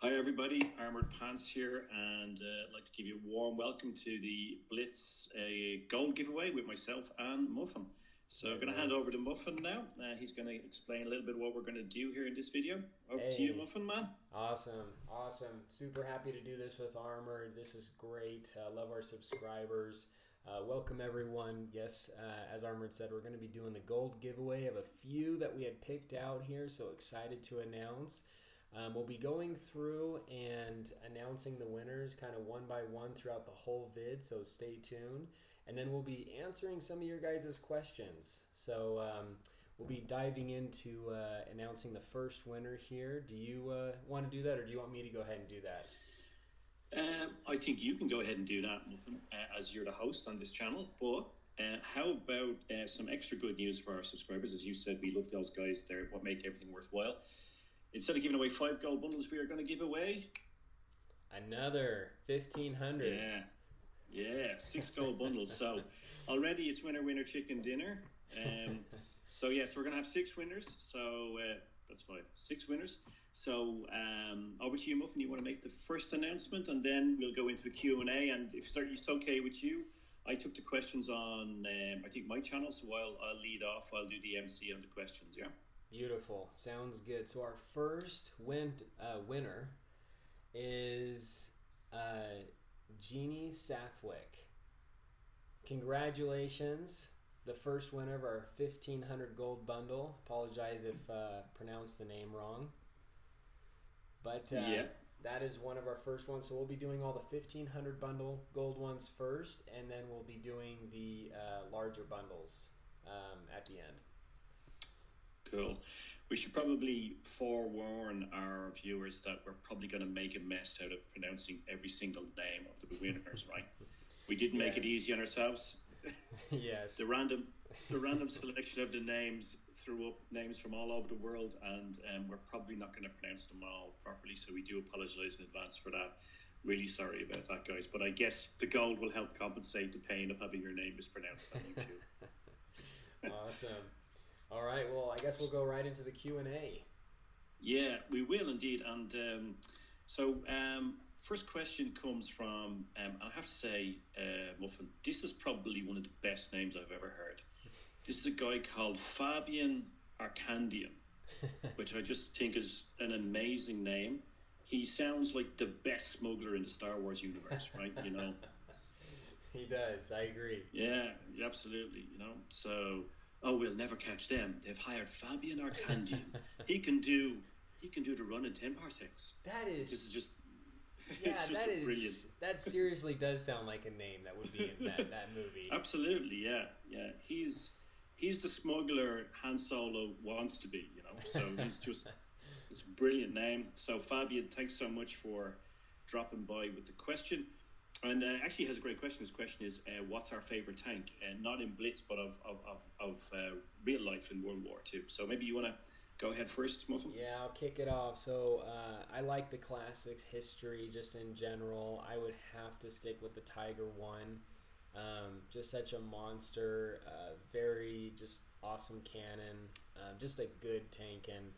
Hi everybody, Armoured Pantz here, and I'd like to give you a warm welcome to the Blitz gold giveaway with myself and Muffin. So I'm going to hand over to Muffin now. He's going to explain a little bit what we're going to do here in this video. Over to you, Muffin, man. Awesome. Super happy to do this with Armoured. This is great. Love our subscribers. Welcome everyone. Yes, as Armoured said, we're going to be doing the gold giveaway of a few that we had picked out here, so excited to announce. We'll be going through and announcing the winners kind of one by one throughout the whole vid, so stay tuned. And then we'll be answering some of your guys' questions. So we'll be diving into announcing the first winner here. Do you want to do that, or do you want me to go ahead and do that? I think you can go ahead and do that, Muffin, as you're the host on this channel. But how about some extra good news for our subscribers? As you said, we love those guys. They're what make everything worthwhile. Instead of giving away 5 gold bundles, we are going to give away another 1,500. Yeah, 6 gold bundles. So already it's winner chicken dinner. So we're going to have 6 winners. So that's 5, 6 winners. So over to you, Muffin. You want to make the first announcement, and then we'll go into the Q&A. And if it's okay with you, I took the questions on I think my channel, so I'll lead off. I'll do the MC on the questions. Yeah. Beautiful. Sounds good. So our first winner is Jeannie Sathwick. Congratulations. The first winner of our 1,500 gold bundle. Apologize if pronounced the name wrong. But that is one of our first ones. So we'll be doing all the 1,500 bundle gold ones first, and then we'll be doing the larger bundles at the end. Cool. We should probably forewarn our viewers that we're probably going to make a mess out of pronouncing every single name of the winners, right? We didn't make it easy on ourselves. Yes. The random selection of the names threw up names from all over the world, and we're probably not going to pronounce them all properly, so we do apologize in advance for that. Really sorry about that, guys, but I guess the gold will help compensate the pain of having your name mispronounced on YouTube. Awesome. All right, well, I guess we'll go right into the Q&A. Yeah, we will indeed. And first question comes from, I have to say, Muffin, this is probably one of the best names I've ever heard. This is a guy called Fabian Arcandian, which I just think is an amazing name. He sounds like the best smuggler in the Star Wars universe, right? You know. He does, I agree. Yeah, absolutely, you know. So... oh, we'll never catch them. They've hired Fabian Arcandian. He can do the run in 10 parsecs. This is just brilliant. That seriously does sound like a name that would be in that movie. Absolutely, yeah. He's the smuggler Han Solo wants to be, you know. So it's a brilliant name. So Fabian, thanks so much for dropping by with the question. And actually has a great question. His question is, what's our favourite tank? Not in Blitz, but of real life in World War II. So maybe you want to go ahead first, Muffin? Yeah, I'll kick it off. So I like the classics, history, just in general. I would have to stick with the Tiger 1. Just such a monster, very just awesome cannon, just a good tank, and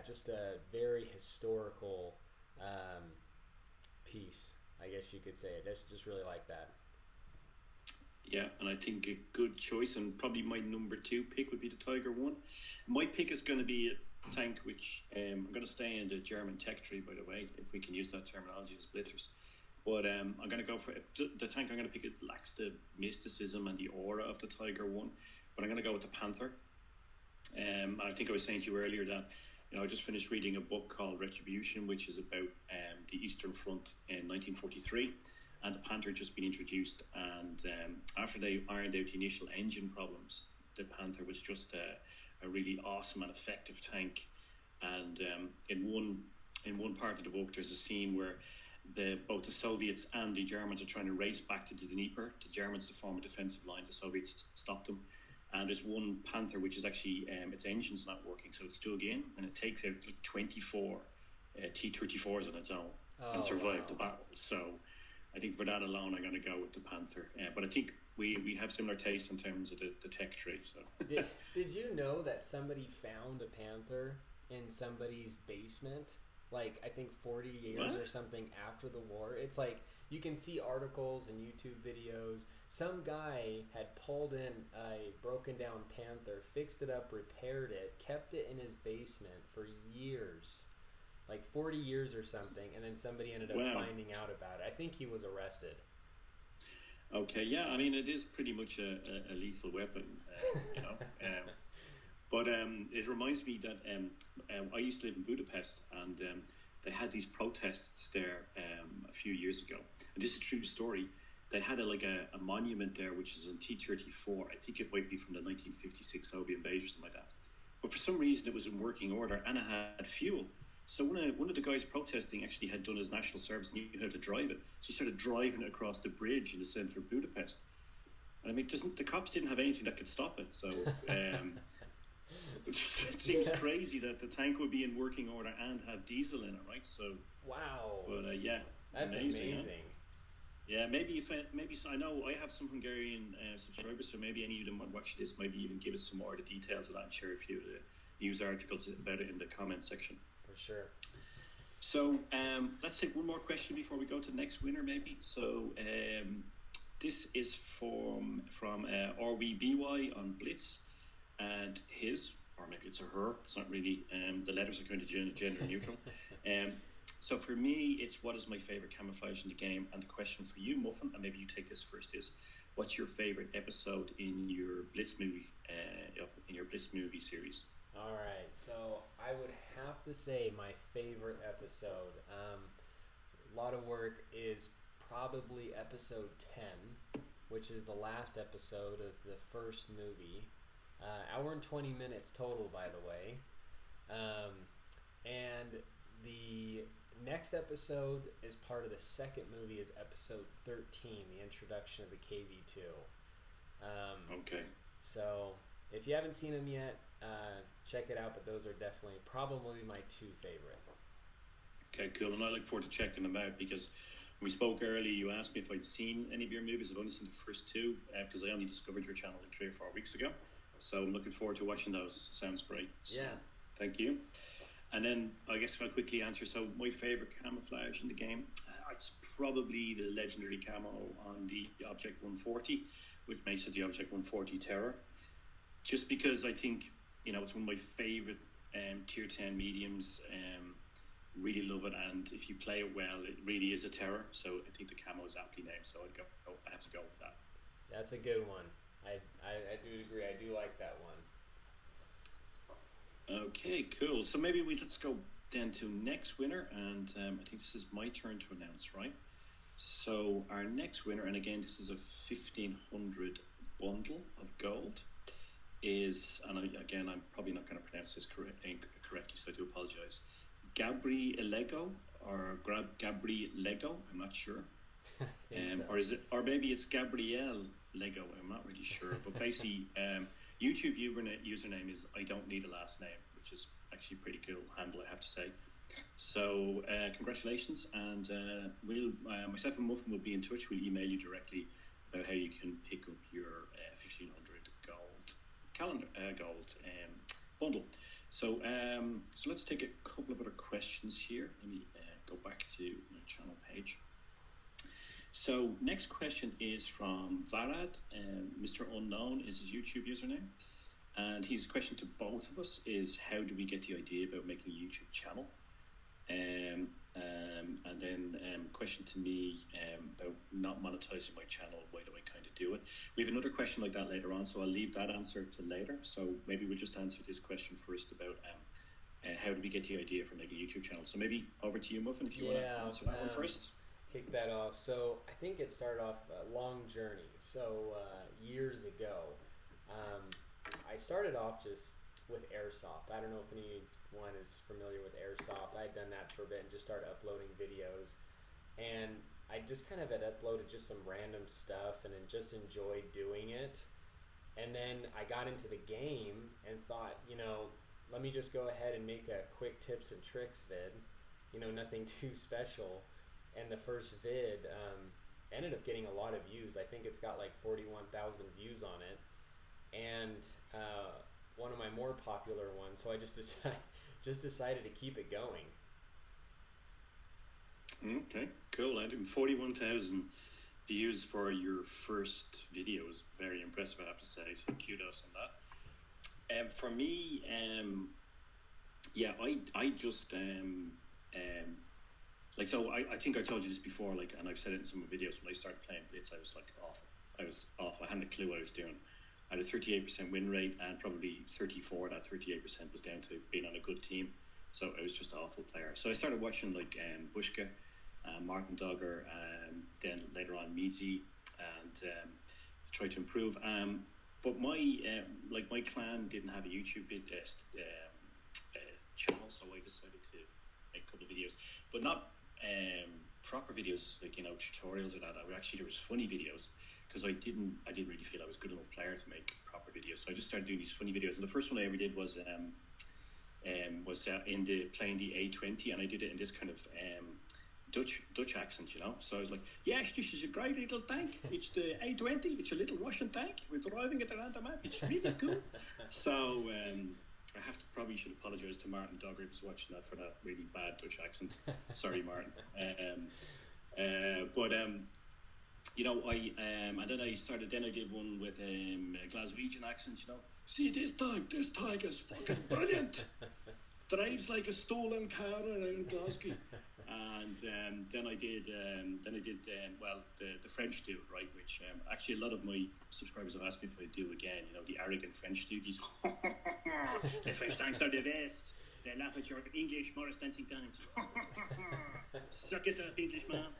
just a very historical piece, I guess you could say. I just really like that. Yeah, and I think a good choice, and probably my number 2 pick would be the Tiger 1. My pick is going to be a tank which I'm going to stay in the German tech tree, by the way, if we can use that terminology as blitzers. But I'm going to go for the tank I'm going to pick. It lacks the mysticism and the aura of the Tiger 1, but I'm going to go with the Panther. And I think I was saying to you earlier that I just finished reading a book called Retribution, which is about the Eastern Front in 1943, and the Panther had just been introduced. And after they ironed out the initial engine problems, the Panther was just a really awesome and effective tank. And in one part of the book, there's a scene where both the Soviets and the Germans are trying to race back to the Dnieper. The Germans to form a defensive line, the Soviets stopped them. And there's one Panther which is actually its engine's not working, so it's dug in and it takes out like 24 T-34s on its own and survived the battle. So I think for that alone, I'm going to go with the Panther. But I think we have similar taste in terms of the tech tree. So did you know that somebody found a Panther in somebody's basement like I think 40 years What? or something after the war. It's like you can see articles and YouTube videos. Some guy had pulled in a broken down Panther, fixed it up, repaired it, kept it in his basement for years, like 40 years or something, and then somebody ended up Wow. finding out about it. I think he was arrested. Okay, yeah, I mean, it is pretty much a lethal weapon, you know. But it reminds me that I used to live in Budapest, and they had these protests there a few years ago. And this is a true story. They had a monument there, which is on T-34. I think it might be from the 1956 Soviet invasion or something like that. But for some reason, it was in working order, and it had fuel. So one of the guys protesting actually had done his national service and knew how to drive it. So he started driving it across the bridge in the centre of Budapest. And I mean, the cops didn't have anything that could stop it. So it seems crazy that the tank would be in working order and have diesel in it, right? So Wow. but yeah, That's amazing. amazing. Huh? Yeah, maybe I know I have some Hungarian subscribers, so maybe any of them might watch this. Maybe even give us some more of the details of that and share a few of the news articles about it in the comments section. For sure. So let's take one more question before we go to the next winner, maybe. So this is from RWBY on Blitz, and his, or maybe it's a her. It's not really. The letters are kind of gender neutral. So for me, it's what is my favorite camouflage in the game, and the question for you, Muffin, and maybe you take this first, is what's your favorite episode in your Blitz movie series? All right, so I would have to say my favorite episode. A lot of work is probably episode 10, which is the last episode of the first movie. Hour and 20 minutes total, by the way. And the next episode is part of the second movie, is episode 13, the introduction of the KV-2. Okay. So if you haven't seen them yet, check it out, but those are definitely probably my two favorite. Okay, cool. And I look forward to checking them out, because when we spoke earlier, you asked me if I'd seen any of your movies. I've only seen the first two, because I only discovered your channel like 3 or 4 weeks ago. So I'm looking forward to watching those. Sounds great. So, yeah. Thank you. And then I guess I'll quickly answer. So my favorite camouflage in the game, it's probably the legendary camo on the Object 140, which makes it the Object 140 Terror. Just because I think, it's one of my favorite tier 10 mediums. Really love it, and if you play it well, it really is a terror. So I think the camo is aptly named. So I have to go with that. That's a good one. I do agree. I do like that one. Okay, cool. So maybe we just go then to next winner, and I think this is my turn to announce, right? So our next winner, and again, this is a 1,500 bundle of gold, is, and again, I'm probably not going to pronounce this correctly, so I do apologize. Gabrielego or Gabrielego, I'm not sure. So. Or maybe it's Gabrielle Lego, I'm not really sure. But basically, YouTube username is I don't need a last name, which is actually pretty cool handle, I have to say. So congratulations, and myself and Muffin will be in touch. We'll email you directly about how you can pick up your 1,500 gold bundle. So let's take a couple of other questions here. Let me go back to my channel page. So next question is from Varad. Mr. Unknown is his YouTube username. And his question to both of us is, how do we get the idea about making a YouTube channel? And then question to me about not monetizing my channel. Why do I kind of do it? We have another question like that later on, so I'll leave that answer to later. So maybe we'll just answer this question first about how do we get the idea for making a YouTube channel. So maybe over to you, Muffin, if you want to answer that one first. Kick that off. So I think it started off a long journey. So years ago, I started off just with Airsoft. I don't know if anyone is familiar with Airsoft. I'd done that for a bit and just started uploading videos. And I just kind of had uploaded just some random stuff and then just enjoyed doing it. And then I got into the game and thought, let me just go ahead and make a quick tips and tricks vid. Nothing too special. And the first vid ended up getting a lot of views. I think it's got like 41,000 views on it. And one of my more popular ones, so I just decided to keep it going. Okay, cool. I think 41,000 views for your first video is very impressive, I have to say. So kudos on that. For me, yeah, I just like, so I think I told you this before, like, and I've said it in some videos. When I started playing Blitz, I was like awful. I hadn't a clue what I was doing. I had a 38% win rate, and probably 34 that 38% was down to being on a good team. So I was just an awful player. So I started watching like Bushka, Martin Dogger, then later on Meadsy, and tried to improve. But my clan didn't have a YouTube channel, so I decided to make a couple of videos, but not proper videos like tutorials or that. There was funny videos, because I didn't really feel I was good enough player to make proper videos. So I just started doing these funny videos, and the first one I ever did was playing the A20, and I did it in this kind of Dutch accent, So I was like, yes, this is a great little tank. It's the A20. It's a little Russian tank. We're driving it around the map. It's really cool. So I probably should apologize to Martin Dogger if he's watching that, for that really bad Dutch accent. Sorry, Martin. And then I did one with a Glaswegian accent, See, this tank is fucking brilliant. Drives like a stolen car around Glasgow. And then I did the French dude, right? Which actually a lot of my subscribers have asked me if I do again. The arrogant French dude. He's the French tanks are the best. They laugh at your English Morris dancing tanks. Suck it up, English man.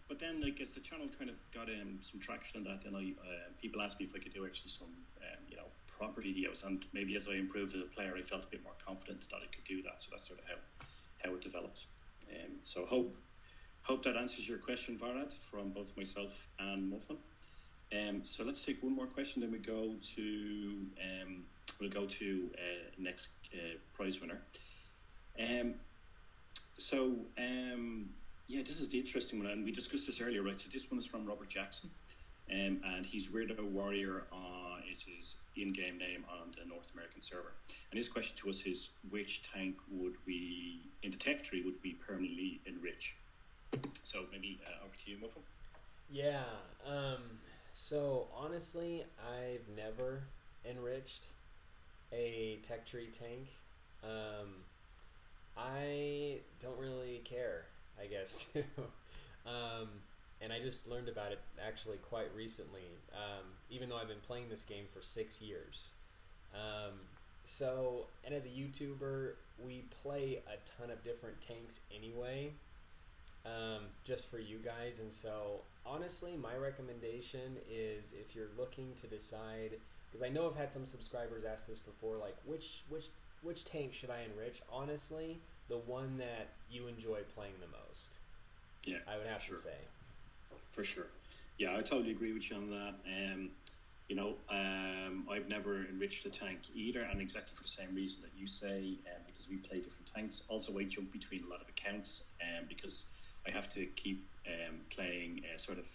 But then I guess the channel kind of got some traction on that. Then people asked me if I could do actually some proper videos, and maybe as I improved as a player, I felt a bit more confident that I could do that. So that's sort of how it developed. So hope that answers your question, Varad, from both myself and Muffin. So let's take one more question, then we'll go to next prize winner. Yeah, this is the interesting one, and we discussed this earlier, right? So this one is from Robert Jackson, and he's Weirdo Warrior is his in-game name on the North American server. And his question to us is, which tank would we, in the tech tree, would we permanently enrich? So maybe over to you, Muffin. Yeah, so honestly, I've never enriched a tech tree tank. I don't really care, I guess, too. And I just learned about it actually quite recently, even though I've been playing this game for 6 years. And as a YouTuber, we play a ton of different tanks anyway, just for you guys. And so, honestly, my recommendation is, if you're looking to decide, because I know I've had some subscribers ask this before, like, which tank should I enrich? Honestly, the one that you enjoy playing the most. Yeah, I would have to say. For sure. Yeah, I totally agree with you on that. I've never enriched a tank either, and exactly for the same reason that you say, because we play different tanks. Also, I jump between a lot of accounts, because I have to keep playing sort of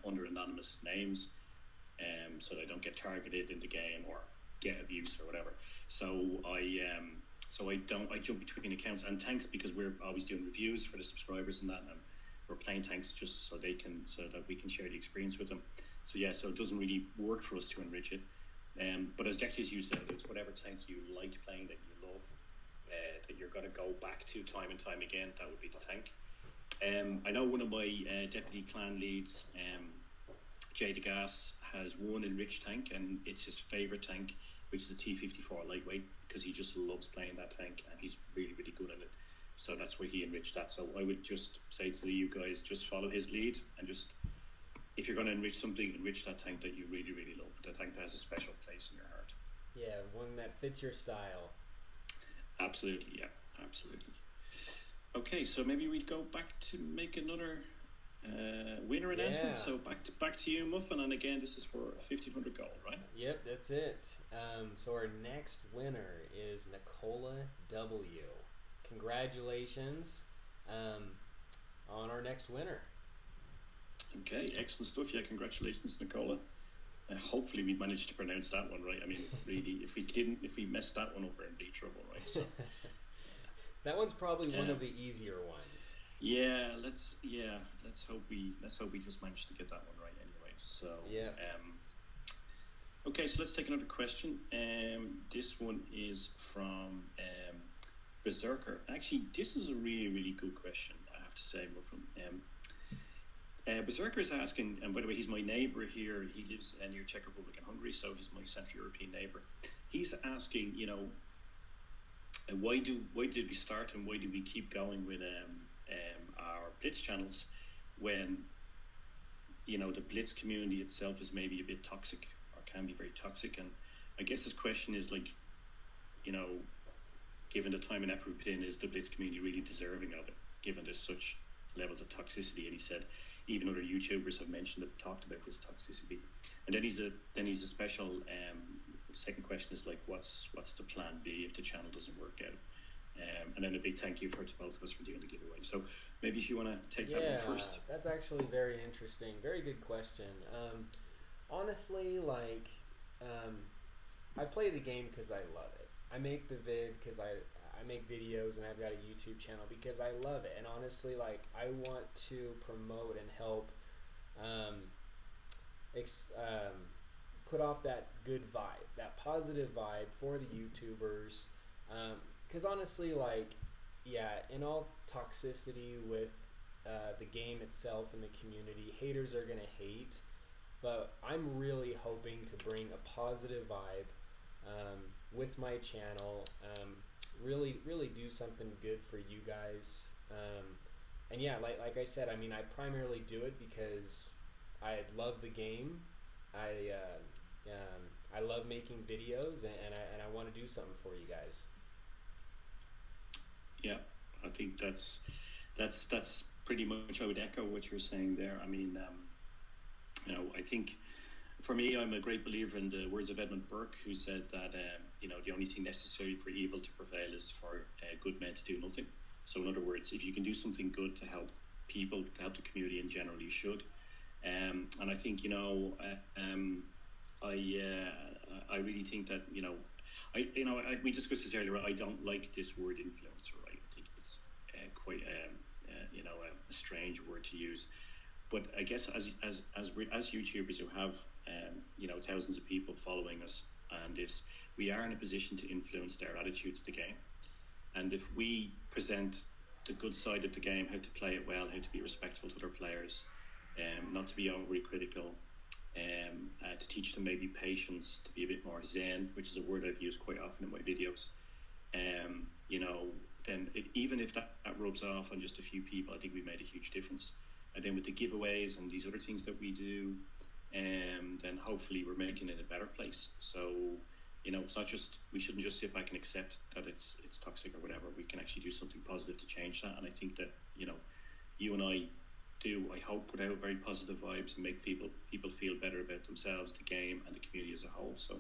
under anonymous names, so that I don't get targeted in the game or get abuse or whatever. So I jump between accounts and tanks, because we're always doing reviews for the subscribers and that, and we're playing tanks just so that we can share the experience with them. So yeah, so it doesn't really work for us to enrich it. But exactly as you said, it's whatever tank you like playing, that you love, that you're going to go back to time and time again. That would be the tank. I know one of my deputy clan leads, Jay DeGas, has one enriched tank, and it's his favorite tank, which is the T54 lightweight, because he just loves playing that tank, and he's really, really good at it. So that's where he enriched that. So I would just say to you guys, just follow his lead, and just, if you're going to enrich something, enrich that tank that you really, really love, the tank that has a special place in your heart. Yeah, one that fits your style. Absolutely, yeah, absolutely. Okay, so maybe we'd go back to make another winner announcement. Yeah. So back to you, Muffin, and again, this is for 1,500 gold, right? Yep, that's it. So our next winner is Nicola W. Congratulations on our next winner. Okay, excellent stuff. Yeah, congratulations, Nicola. Hopefully we managed to pronounce that one right. I mean, really, if we messed that one up, we're in big trouble, right? So That one's probably one of the easier ones. Let's hope we just managed to get that one right anyway. So yeah. Okay, so let's take another question. This one is from Berserker. Actually, this is a really, really good question, I have to say, Muffin. Berserker is asking, and by the way, he's my neighbour here. He lives near Czech Republic and Hungary, so he's my Central European neighbour. He's asking, why did we start and why do we keep going with our Blitz channels when, the Blitz community itself is maybe a bit toxic or can be very toxic? And I guess his question is given the time and effort we put in, is the Blitz community really deserving of it, given there's such levels of toxicity? And he said even other YouTubers have talked about this toxicity. And then he's a special second question is what's the plan B if the channel doesn't work out? And then a big thank you to both of us for doing the giveaway. So maybe if you want to take that one first. That's actually very interesting. Very good question. Honestly, I play the game because I love it. I make the vid because I make videos, and I've got a YouTube channel because I love it. And honestly, I want to promote and help put off that good vibe, that positive vibe for the YouTubers. Because honestly, in all toxicity with the game itself and the community, haters are going to hate. But I'm really hoping to bring a positive vibe with my channel, really do something good for you guys. And yeah, like I said, I primarily do it because I love the game. I love making videos, and I want to do something for you guys. Yeah, I think that's pretty much, I would echo what you're saying there. I think for me, I'm a great believer in the words of Edmund Burke, who said that the only thing necessary for evil to prevail is for good men to do nothing. So in other words, if you can do something good to help people, to help the community in general, you should. And I think I really think that we discussed this earlier. I don't like this word influencer. Right? I think it's quite a strange word to use. But I guess as YouTubers who have thousands of people following us, and we are in a position to influence their attitude to the game. And if we present the good side of the game, how to play it well, how to be respectful to other players, not to be overly critical, to teach them maybe patience, to be a bit more zen, which is a word I've used quite often in my videos. Then even if that rubs off on just a few people, I think we made a huge difference. And then with the giveaways and these other things that we do, then hopefully we're making it a better place. So, it's not just, we shouldn't just sit back and accept that it's toxic or whatever. We can actually do something positive to change that. And I think that, you and I do, I hope, put out very positive vibes and make people feel better about themselves, the game, and the community as a whole. So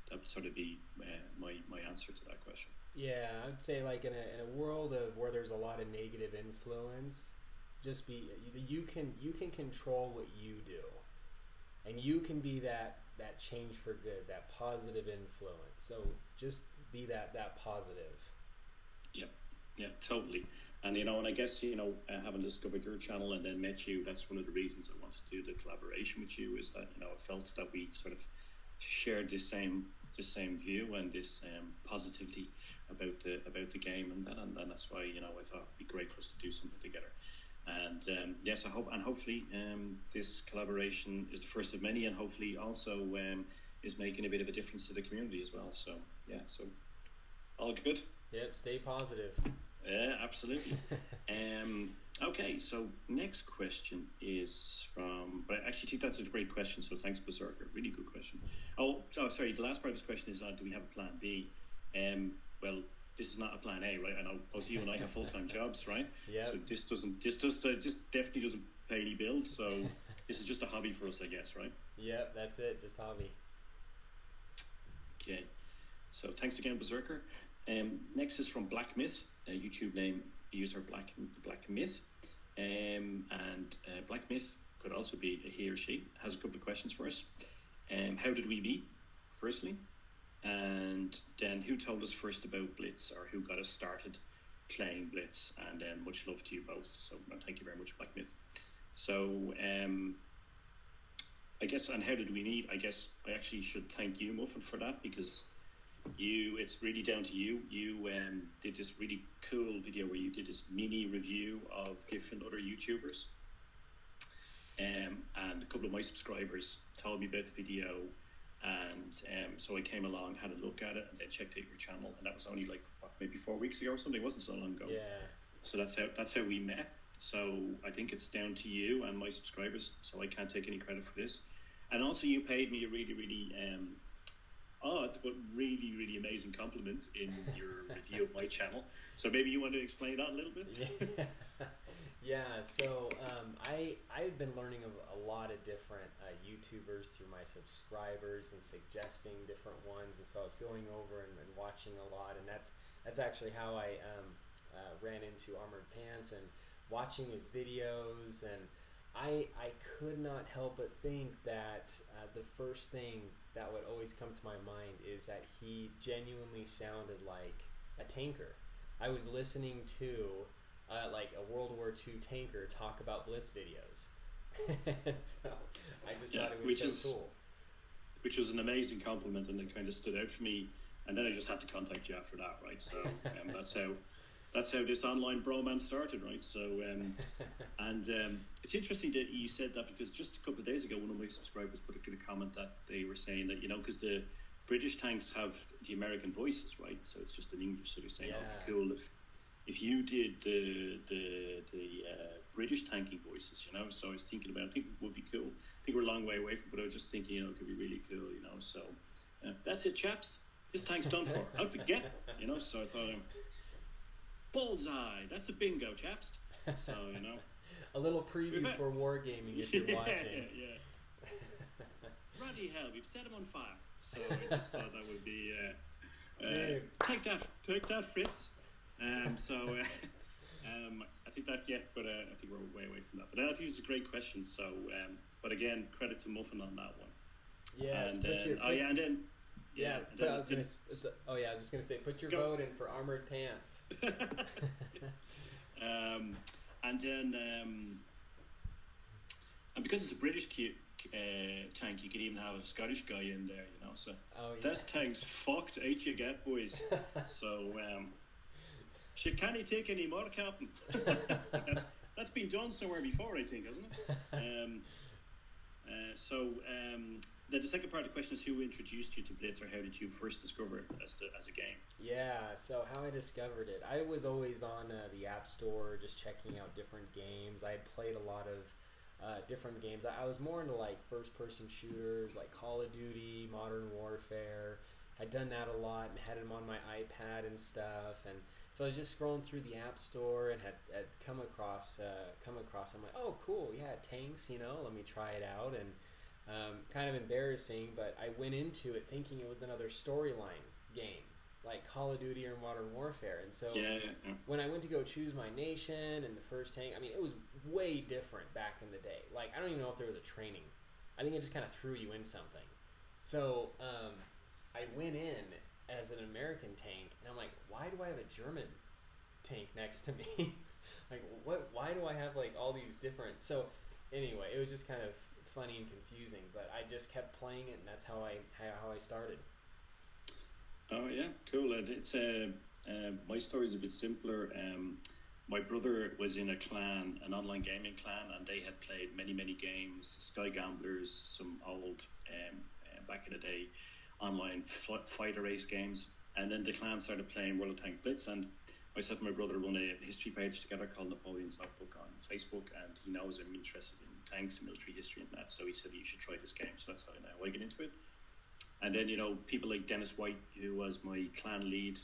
that would sort of be my answer to that question. Yeah, I would say in a world of where there's a lot of negative influence, you can control what you do, and you can be that change for good, that positive influence. So just be that positive. Yeah, totally. And and I guess having discovered your channel and then met you, that's one of the reasons I wanted to do the collaboration with you, is that I felt that we sort of shared this same view and this positivity about the game, and that's why I thought it'd be great for us to do something together. And yes, I hope, and hopefully this collaboration is the first of many, and hopefully also is making a bit of a difference to the community as well. So yeah, so all good. Yep, stay positive. Yeah, absolutely. Okay, so next question is from, but I actually think that's a great question, so thanks, Berserker. Really good question. Oh, sorry, the last part of this question is, do we have a plan B? Well, this is not a plan A, right? I know both you and I have full-time jobs, right? Yeah. So this definitely doesn't pay any bills, so this is just a hobby for us, I guess, right? Yep, that's it, just hobby. Okay, so thanks again, Berserker. Next is from Black Myth, YouTube name user Black Myth, and Black Myth could also be a he or she. Has a couple of questions for us. How did we meet, firstly, and then who told us first about Blitz, or who got us started playing Blitz, and much love to you both. So thank you very much, Black Myth. So I guess, and how did we meet? I guess I actually should thank you, Muffin, for that, because it's really down to you. You did this really cool video where you did this mini review of different other YouTubers. And a couple of my subscribers told me about the video, and so I came along, had a look at it, and then checked out your channel, and that was only like maybe 4 weeks ago or something. It wasn't so long ago. Yeah. So that's how we met. So I think it's down to you and my subscribers. So I can't take any credit for this. And also, you paid me a really, really odd but really, really amazing compliment in your review of my channel. So maybe you want to explain that a little bit. Yeah, so I've been learning of a lot of different YouTubers through my subscribers and suggesting different ones, and so I was going over and watching a lot, and that's actually how I ran into Armoured Pantz and watching his videos, and I could not help but think that the first thing that would always come to my mind is that he genuinely sounded like a tanker. I was listening to like a World War II tanker talk about Blitz videos. So I just thought it was so cool. Which was an amazing compliment, and it kind of stood out for me. And then I just had to contact you after that, right? So that's how this online bromance started, right? So it's interesting that you said that, because just a couple of days ago, one of my subscribers put a comment that they were saying that, because the British tanks have the American voices, right? So it's just in English. So they're saying, it'd be cool if you did the British tanking voices, So I was thinking about, I think it would be cool. I think we're a long way away from it, but I was just thinking, it could be really cool, So that's it, chaps. This tank's done for. Out we get, So I thought, bullseye. That's a bingo, chaps. So a little preview for wargaming if you're watching. Yeah. Bloody hell, we've set him on fire. So I just thought that would be take that, Fritz. I think that, but I think we're way away from that. But I think it's a great question. So, but again, credit to Muffin on that one. Yeah. I was just gonna say, put your vote in for Armored Pantz. And because it's a British tank, you can even have a Scottish guy in there, So that tank's fucked. Out you get, boys. So she can't take any more, Captain. That's been done somewhere before, I think, hasn't it? Then the second part of the question is, who introduced you to Blitz, or how did you first discover it as a game? Yeah, so how I discovered it, I was always on the App Store just checking out different games. I had played a lot of different games. I was more into like first-person shooters, like Call of Duty, Modern Warfare. I'd done that a lot and had them on my iPad and stuff, and so I was just scrolling through the App Store and had come across. I'm like, oh, cool, yeah, tanks. Let me try it out. And kind of embarrassing, but I went into it thinking it was another storyline game, like Call of Duty or Modern Warfare. And so when I went to go choose my nation and the first tank, I mean, it was way different back in the day. Like, I don't even know if there was a training. I think it just kind of threw you in something. So I went in as an American tank, and I'm like, why do I have a German tank next to me? Like, why do I have like all these different? So anyway, it was just kind of funny and confusing, but I just kept playing it, and that's how I started. Oh yeah, cool. It's my story is a bit simpler. My brother was in an online gaming clan, and they had played many games, Sky Gamblers, some old back in the day online fighter race games, and then the clan started playing World of Tank Blitz, and myself and my brother run a history page together called Napoleon's Notebook on Facebook, and he knows I'm interested in tanks and military history and that, so he said you should try this game. So that's how I get into it. And then people like Dennis White, who was my clan lead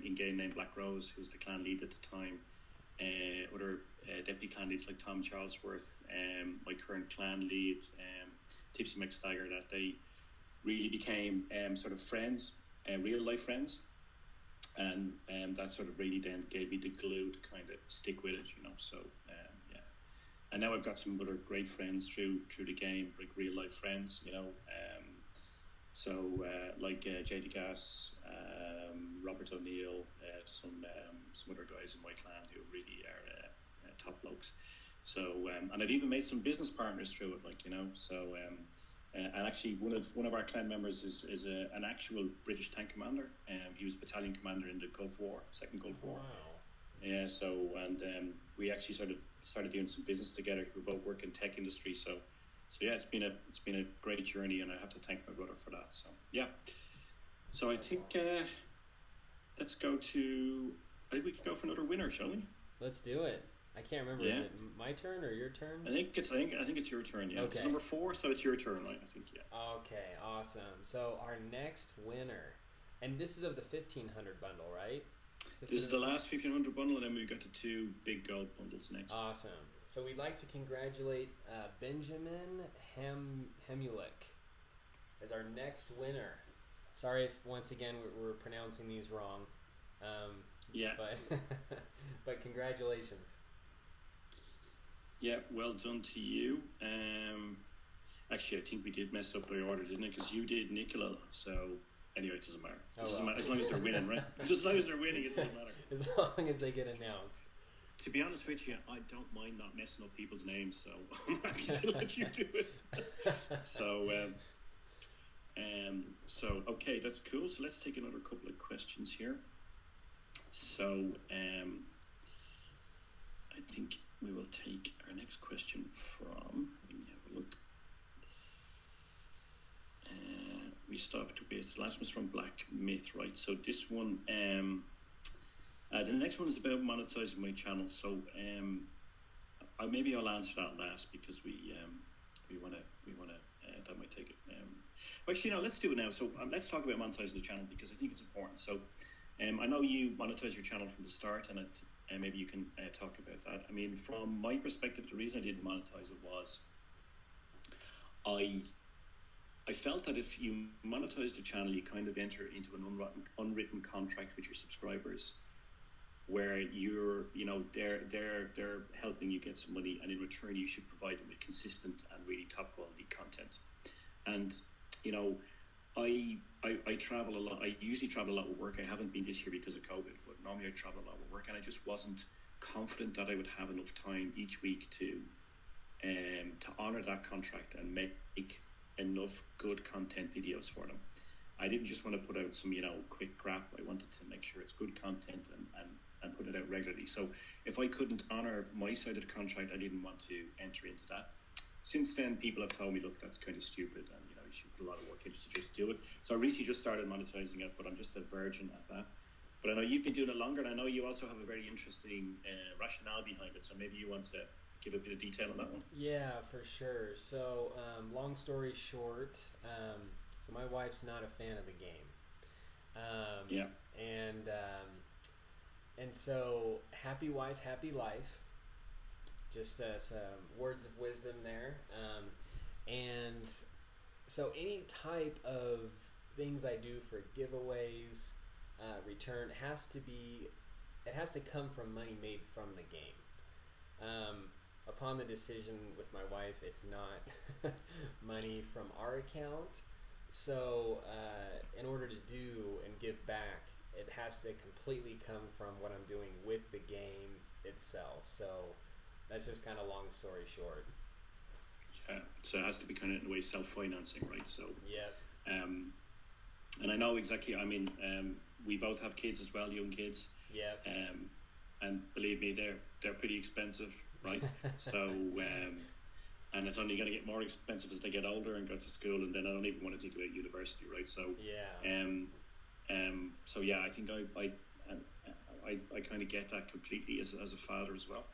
in game named Black Rose, who was the clan lead at the time, other deputy clan leads like Tom Charlesworth, my current clan lead, Tipsy McStagger, that they really became sort of friends, real life friends, and that sort of really then gave me the glue to kind of stick with it, So and now I've got some other great friends through the game, like real life friends, like JD Gas, Robert O'Neill, some other guys in my clan who really are top blokes. So and I've even made some business partners through it, like, you know. So and actually one of our clan members is an actual British tank commander. He was battalion commander in the Gulf War, Second Gulf War. Wow. Yeah. So and we actually sort of started doing some business together. We both work in tech industry. So yeah, it's been a great journey, and I have to thank my brother for that. So yeah. So I think let's go to. I think we could go for another winner, shall we? Let's do it. I can't remember. Yeah. Is it my turn or your turn? I think it's your turn. Yeah. Okay. It's number 4, so it's your turn, right? I think. Yeah. Okay. Awesome. So our next winner, and this is of the 1500 bundle, right? This is the last 1500 bundle, and then we've got the 2 big gold bundles next. Awesome. So we'd like to congratulate Benjamin Hemulik as our next winner. Sorry if once again we're pronouncing these wrong. Yeah. But congratulations. Yeah, well done to you. Actually, I think we did mess up the order, didn't it? Because you did Nicola. So anyway, it doesn't matter. As long as they're winning, right? As long as they're winning, it doesn't matter. As long as they get announced. To be honest with you, I don't mind not messing up people's names, so I'm happy to let you do it. So okay, that's cool. So let's take another couple of questions here. So I think we will take our next question from. Let me have a look. We stopped with the last one's from Black Myth, right? So this one. The next one is about monetizing my channel. So maybe I'll answer that last because we want to that might take it. Actually, no, let's do it now. So let's talk about monetizing the channel because I think it's important. So I know you monetize your channel from the start, and maybe you can talk about that. I mean, from my perspective, the reason I didn't monetize it was I felt that if you monetize the channel, you kind of enter into an unwritten contract with your subscribers, where they're helping you get some money, and in return you should provide them with consistent and really top quality content. And I travel a lot. I usually travel a lot with work. I haven't been this year because of COVID, but normally I travel a lot with work, and I just wasn't confident that I would have enough time each week to honor that contract and make enough good content videos for them. I didn't just want to put out some quick crap. I wanted to make sure it's good content and put it out regularly. So if I couldn't honor my side of the contract, I didn't want to enter into that. Since then, people have told me, look, that's kind of stupid, and you should put a lot of work into to just do it. So I recently just started monetizing it, but I'm just a virgin at that. But I know you've been doing it longer, and I know you also have a very interesting rationale behind it. So maybe you want to give a bit of detail on that one. Yeah, for sure. So long story short, so my wife's not a fan of the game. And so happy wife, happy life. Just some words of wisdom there. And so any type of things I do for giveaways, return, it has to come from money made from the game. Upon the decision with my wife, it's not money from our account. So in order to do and give back, it has to completely come from what I'm doing with the game itself. So that's just kind of long story short. Yeah, so it has to be kind of in a way self-financing, right? So yeah. And I know exactly. I mean, we both have kids as well, young kids. Yeah. And believe me, they're pretty expensive, right? So and it's only going to get more expensive as they get older and go to school, and then I don't even want to think about university, right? So yeah. So yeah, I think I kind of get that completely as a father as well.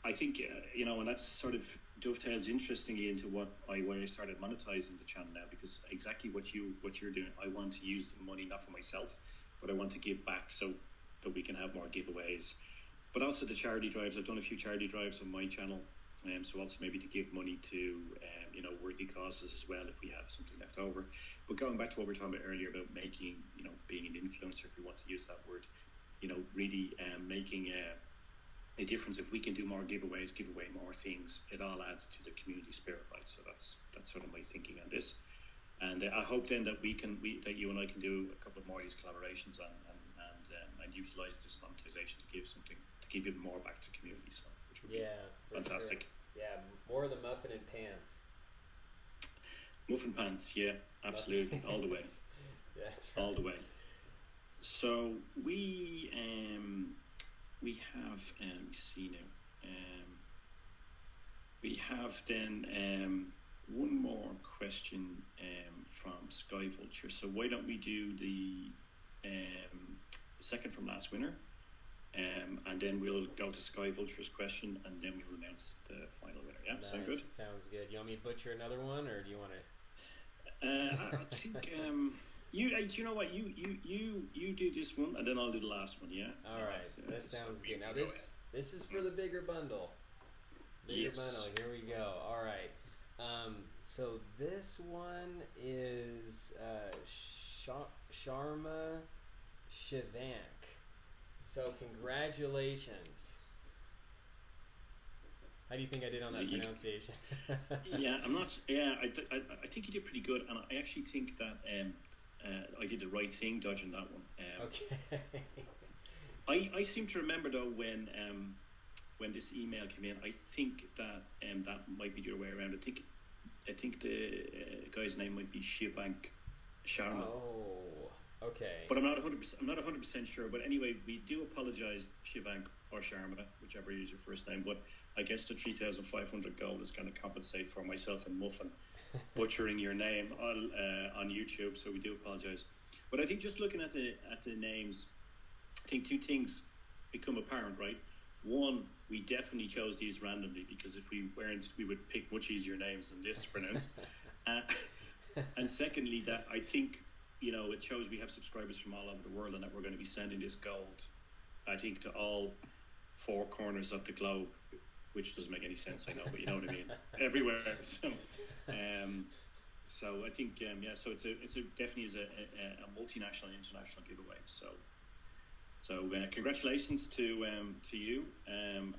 I think and that's sort of dovetails interestingly into why I started monetizing the channel now, because exactly what you're doing. I want to use the money not for myself, but I want to give back so that we can have more giveaways. But also the charity drives. I've done a few charity drives on my channel, so also maybe to give money to worthy causes as well if we have something left over. But going back to what we were talking about earlier about making, being an influencer, if we want to use that word, really making a difference. If we can do more giveaways, give away more things, it all adds to the community spirit, right? So that's sort of my thinking on this. And I hope then that that you and I can do a couple of more of these collaborations and utilize this monetization to give even more back to community. So which would be fantastic. Sure. Yeah, more of the muffin and pants. Muffin pants, yeah, absolutely, all the way. That's right. All the way. So we have let me see now. We have then one more question from Sky Vulture. So why don't we do the second from last winner, and then we'll go to Sky Vulture's question, and then we'll announce the final winner. Yeah, nice. Sound good? Sounds good. You want me to butcher another one, or do you want to? I think you know what, you do this one, and then I'll do the last one. Yeah. All right, that sounds good. Now this is for the bigger bundle. Bigger bundle. Here we go. All right. So this one is Sharma Shivank. So congratulations. How do you think I did on that pronunciation? Yeah, I'm not. Yeah, I think you did pretty good, and I actually think that I did the right thing dodging that one. Okay. I seem to remember though when this email came in, I think that that might be the other way around. I think the guy's name might be Shivank Sharma. Oh, okay. But I'm not 100% sure. But anyway, we do apologize, Shivank or Sharma, whichever is your first name. But I guess the 3,500 gold is going to compensate for myself and Muffin butchering your name on YouTube. So we do apologize. But I think just looking at the names, I think two things become apparent, right? One, we definitely chose these randomly, because if we weren't, we would pick much easier names than this to pronounce. And secondly, that I think, it shows we have subscribers from all over the world, and that we're going to be sending this gold, I think, to all four corners of the globe, which doesn't make any sense, I know, but you know what I mean, everywhere. So I think, so it's definitely is a multinational, international giveaway. So congratulations to you, and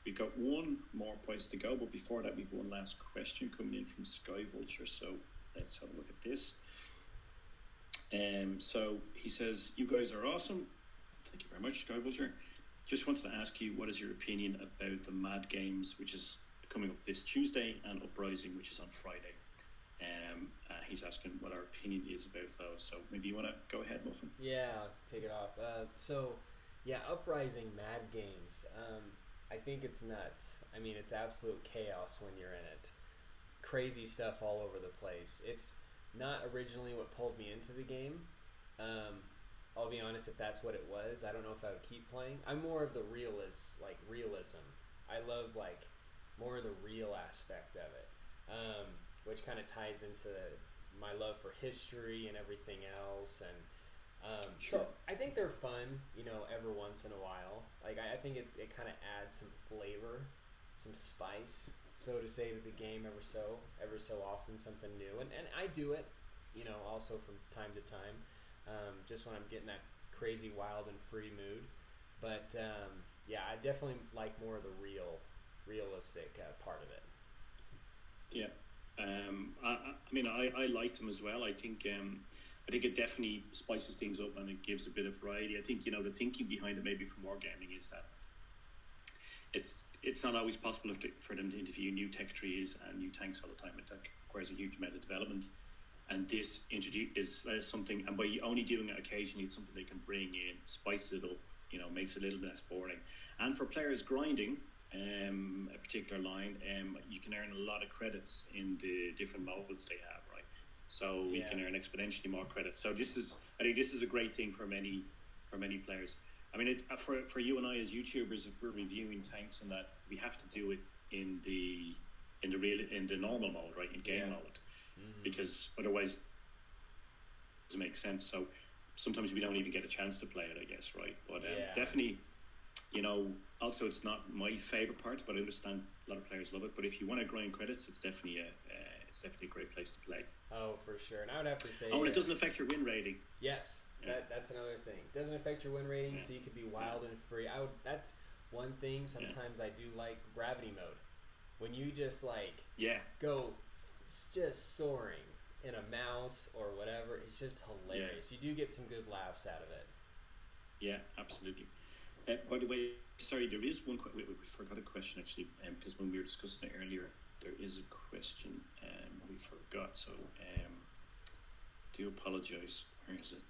we've got one more prize to go, but before that we've one last question coming in from Sky Vulture, so let's have a look at this. So he says, you guys are awesome. Thank you very much, Sky Vulture. Just wanted to ask you, what is your opinion about the Mad Games, which is coming up this Tuesday, and Uprising, which is on Friday? He's asking what our opinion is about those. So maybe you want to go ahead, Muffin? Yeah, take it off. Uprising, Mad Games. I think it's nuts. I mean, it's absolute chaos when you're in it. Crazy stuff all over the place. It's not originally what pulled me into the game. I'll be honest, if that's what it was, I don't know if I would keep playing. I'm more of the realism. I love more of the real aspect of it, which kind of ties into my love for history and everything else. And sure. So I think they're fun, every once in a while. I think it kind of adds some flavor, some spice, so to say, to the game ever so often, something new. And I do it, also from time to time. Just when I'm getting that crazy, wild, and free mood. But I definitely like more of the realistic part of it. Yeah, I liked them as well. I think it definitely spices things up, and it gives a bit of variety. I think the thinking behind it, maybe for wargaming, is that it's not always possible for them to interview new tech trees and new tanks all the time. It requires a huge amount of development. And this is something, and by only doing it occasionally, it's something they can bring in, spice it up, makes it a little less boring. And for players grinding a particular line, you can earn a lot of credits in the different modes they have, right? So you can earn exponentially more credits. So I think this is a great thing for many players. I mean, for you and I as YouTubers, if we're reviewing tanks and that, we have to do it in the normal mode, right? In game mode. Mm-hmm. Because otherwise it doesn't make sense. So sometimes we don't even get a chance to play it, I guess, right? But definitely, also it's not my favorite part, but I understand a lot of players love it. But if you want to grind credits, it's definitely a great place to play. Oh, for sure. And I would have to say, and it doesn't affect your win rating. Yes, that's another thing. It doesn't affect your win rating, so you could be wild and free. That's one thing. Sometimes I do like gravity mode, when you just go just soaring in a mouse or whatever. It's just hilarious. You do get some good laughs out of it. Yeah, absolutely. By the way, sorry, there is one. We forgot a question actually, because when we were discussing it earlier, there is a question we forgot. So, do apologise. Where is it?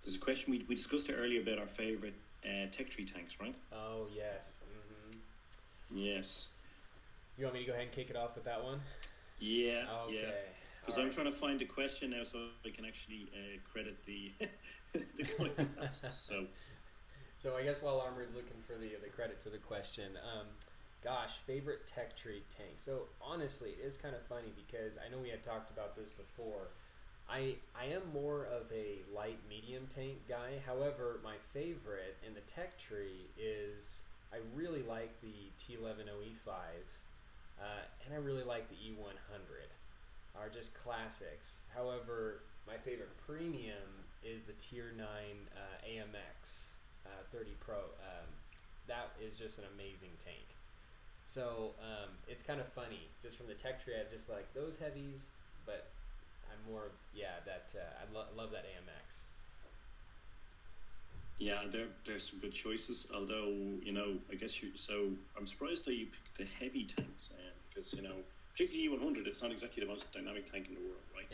There's a question we discussed it earlier about our favourite tech tree tanks, right? Oh yes. Mm-hmm. Yes. You want me to go ahead and kick it off with that one? Yeah. Okay. Yeah. Because I'm trying to find the question now, so I can actually credit the the So I guess while Armoured's looking for the credit to the question, favorite tech tree tank. So honestly, it is kind of funny because I know we had talked about this before. I am more of a light medium tank guy. However, my favorite in the tech tree is I really like the T11OE5, and I really like the E100. Are just classics. However, my favorite premium is the Tier 9 AMX 30 Pro. That is just an amazing tank. So it's kind of funny. Just from the tech tree, I just like those heavies, but I'm more of, I love that AMX. Yeah, there's some good choices. Although, I guess I'm surprised that you picked the heavy tanks, because, particularly E100, it's not exactly the most dynamic tank in the world, right?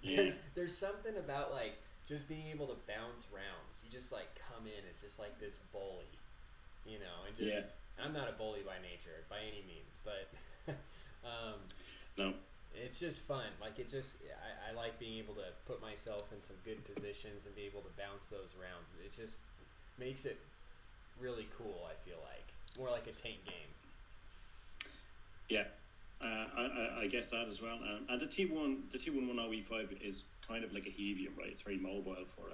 Yeah. There's something about like just being able to bounce rounds. You just like come in, it's just like this bully, and just I'm not a bully by nature by any means, but no. It's just fun. Like I like being able to put myself in some good positions and be able to bounce those rounds. It just makes it really cool. I feel like more like a tank game. Yeah, I get that as well. And the T11OE5 is kind of like a Heavium, right? It's very mobile for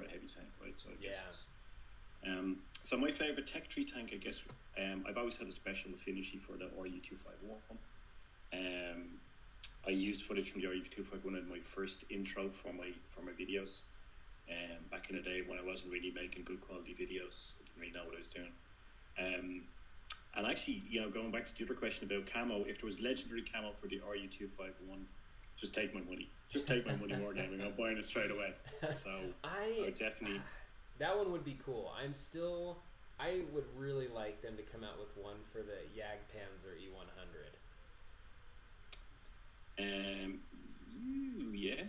a heavy tank, right? So I guess so my favorite tech tree tank, I guess, I've always had a special affinity for the RU251. I used footage from the RU251 in my first intro for my videos. Back in the day when I wasn't really making good quality videos, I didn't really know what I was doing. And actually, going back to the other question about camo, if there was legendary camo for the RU251, just take my money. Just take my money, Wargaming. I'm buying it straight away. So I would definitely. That one would be cool. I would really like them to come out with one for the Jagdpanzer E100. Yeah.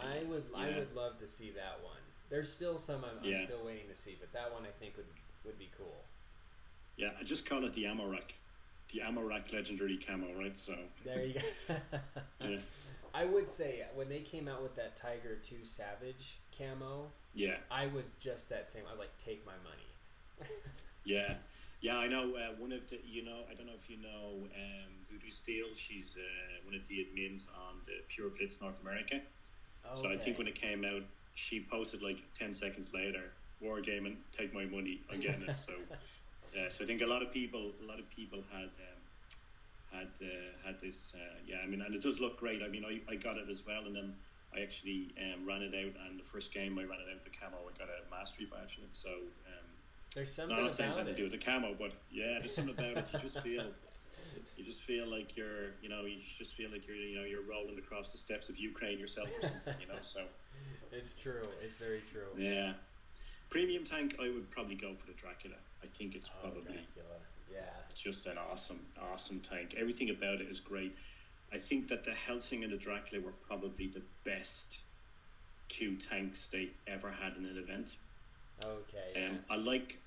I would love to see that one. There's still some I'm still waiting to see, but that one I think would be cool. Yeah, I just call it the Amorak legendary camo, right? So there you go. Yeah. I would say when they came out with that Tiger 2 Savage camo, I was just that same. I was like, take my money. Yeah, I know. One of the, I don't know if you know Voodoo Steel. She's one of the admins on the Pure Blitz North America. Okay. So I think when it came out, she posted like 10 seconds later, Wargaming, take my money, I'm getting it. So, so I think a lot of people had this. And it does look great. I mean, I got it as well, and then I actually ran it out. And the first game I ran it out the camo, I got a mastery badge in it. So. There's something not about saying something it. to do with the camo, but there's something about it. You just feel like you're rolling across the steps of Ukraine yourself or something, So it's true. It's very true. Yeah. Premium tank, I would probably go for the Dracula. I think it's probably Dracula. Yeah. It's just an awesome tank. Everything about it is great. I think that the Helsing and the Dracula were probably the best two tanks they ever had in an event. Okay. Yeah. I like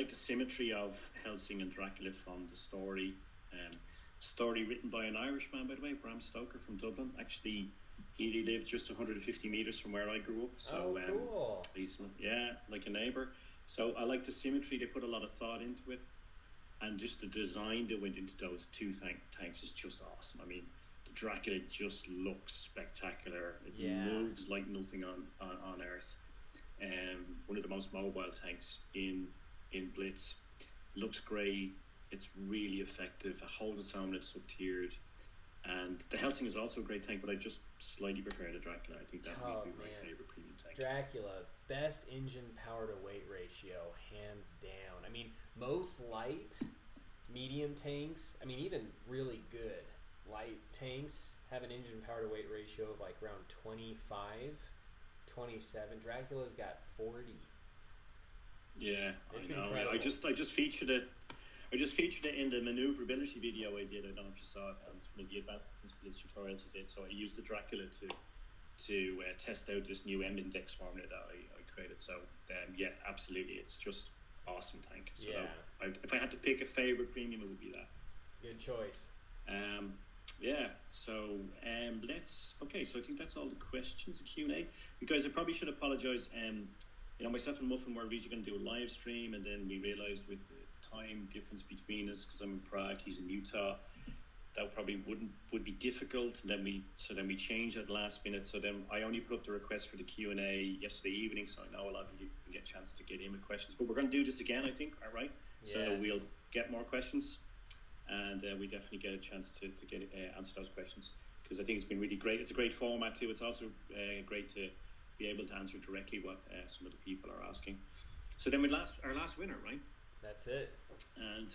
the symmetry of Helsing and Dracula from the story. Story written by an Irishman, by the way, Bram Stoker from Dublin. Actually, he lived just 150 meters from where I grew up. So cool. He's like a neighbor. So I like the symmetry. They put a lot of thought into it, and just the design that went into those two tanks is just awesome. I mean, the Dracula just looks spectacular. It moves like nothing on Earth. One of the most mobile tanks in Blitz. Looks great. It's really effective. It holds its own. It's sub-tiered. And the Helsing is also a great tank, but I just slightly prefer the Dracula. I think that would be my favorite premium tank. Dracula, best engine power to weight ratio, hands down. I mean, most light, medium tanks, I mean, even really good light tanks, have an engine power to weight ratio of like around 25, 27. Dracula's got 40. Yeah, It's I know. incredible. I just featured it. I just featured it in the maneuverability video I did. I don't know if you saw it. It's one of the advanced Blitz tutorials I did. So I used the Dracula to test out this new M index formula that I created. So yeah, absolutely, it's just awesome tank. So Yeah. if I had to pick a favorite premium, it would be that. Good choice. Yeah. So okay. So I think that's all the questions, the Q&A. You guys, I probably should apologize. Myself and Muffin were originally going to do a live stream, and then we realized with the time difference between us, because I'm in Prague, he's in Utah, that probably would be difficult. And then we changed at the last minute. So then I only put up the request for the Q&A yesterday evening, so I know a lot of you didn't get a chance to get in with questions. But we're going to do this again, I think. All right. Yes. So we'll get more questions, and we definitely get a chance to get answer those questions, because I think it's been really great. It's a great format too. It's also great to be able to answer directly what some of the people are asking. So then our last winner, right? That's it. And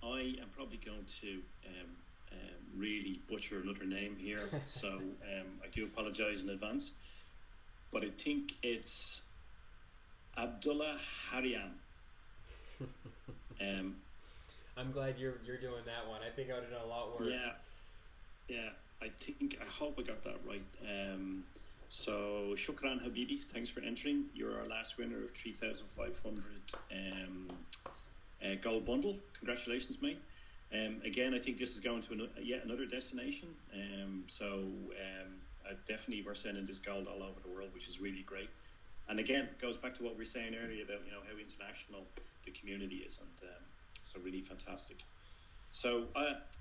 I am probably going to really butcher another name here, so I do apologize in advance. But I think it's Abdullah Hariam. I'm glad you're doing that one. I think I would have done a lot worse. Yeah. I hope I got that right. So Shukran Habibi, thanks for entering. You're our last winner of 3,500 gold bundle. Congratulations, mate. Again, I think this is going to yet another destination. Definitely we're sending this gold all over the world, which is really great. And again, it goes back to what we were saying earlier about how international the community is, and so really fantastic. So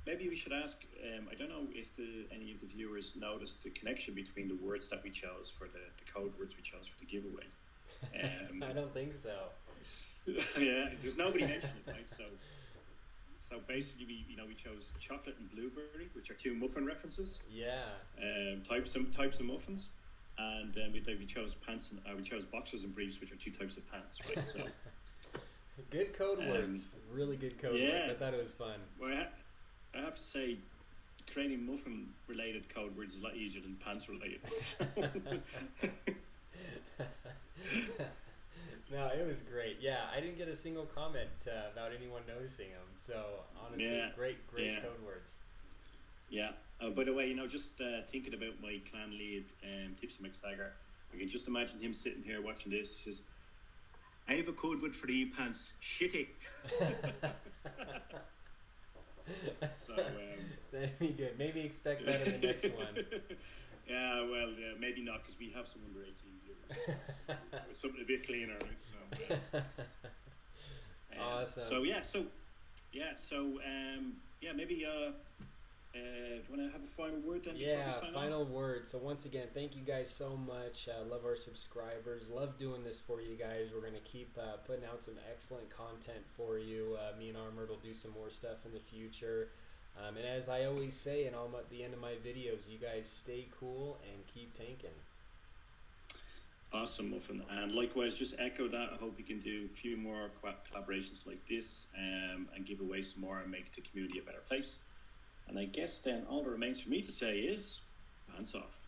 maybe we should ask, I don't know if any of the viewers noticed the connection between the words that we chose for the code words we chose for the giveaway. I don't think so. Yeah, there's nobody mentioned it, right? So basically we chose chocolate and blueberry, which are two muffin references. Yeah. Types of muffins. And then we chose pants and we chose boxers and briefs, which are two types of pants, right? So good code words, really good code words. I thought it was fun. Well, I have to say, creating muffin-related code words is a lot easier than pants-related. No, it was great. Yeah, I didn't get a single comment about anyone noticing them. So honestly, great code words. Yeah. By the way, just thinking about my clan lead, Tipsy McStagger, I can just imagine him sitting here watching this. He says, "I have a code word for the pants. Shitty." So that'd be good. Maybe expect that in the next one. Yeah, well, maybe not, because we have some under 18 viewers. So something a bit cleaner, right? So awesome. So maybe. Do you want to have a final word then? Yeah, final word. So once again, thank you guys so much. Love our subscribers. Love doing this for you guys. We're going to keep putting out some excellent content for you. Me and Armoured will do some more stuff in the future. And as I always say in the end of my videos, you guys stay cool and keep tanking. Awesome, Muffin. And likewise, just echo that. I hope we can do a few more collaborations like this and give away some more and make the community a better place. And I guess then all that remains for me to say is, pants off.